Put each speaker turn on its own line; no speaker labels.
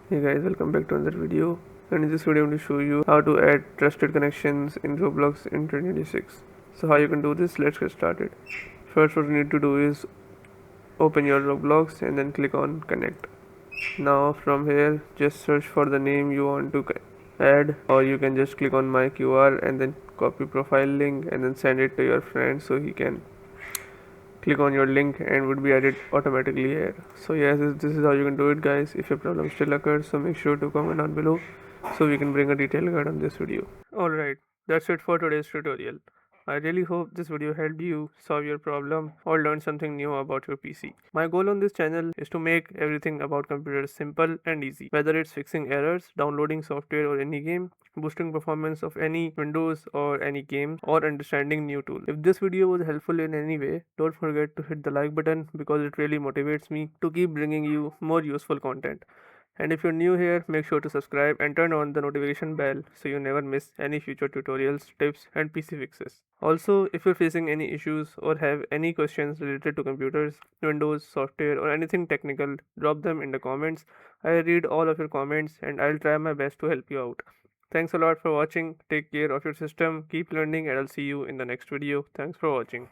Hey guys, welcome back to another video. And in this video, I'm going to show you how to add trusted connections in Roblox in 2026. So how you can do this? Let's get started. First, what you need to do is open your Roblox and then click on connect. Now from here, just search for the name you want to add, or you can just click on my QR and then copy profile link and then send it to your friend so he can click on your link and would be added automatically here. So yes, this is how you can do it, guys. If your problem still occurs, so make sure to comment down below so we can bring a detailed guide on this video. Alright, that's it for today's tutorial. I really hope this video helped you solve your problem or learn something new about your PC. My goal on this channel is to make everything about computers simple and easy, whether it's fixing errors, downloading software or any game, boosting performance of any Windows or any game, or understanding new tools. If this video was helpful in any way, don't forget to hit the like button because it really motivates me to keep bringing you more useful content. And if you're new here, make sure to subscribe and turn on the notification bell so you never miss any future tutorials, tips, and PC fixes. Also, if you're facing any issues or have any questions related to computers, Windows, software, or anything technical, drop them in the comments. I read all of your comments and I'll try my best to help you out. Thanks a lot for watching. Take care of your system, keep learning, and I'll see you in the next video. Thanks for watching.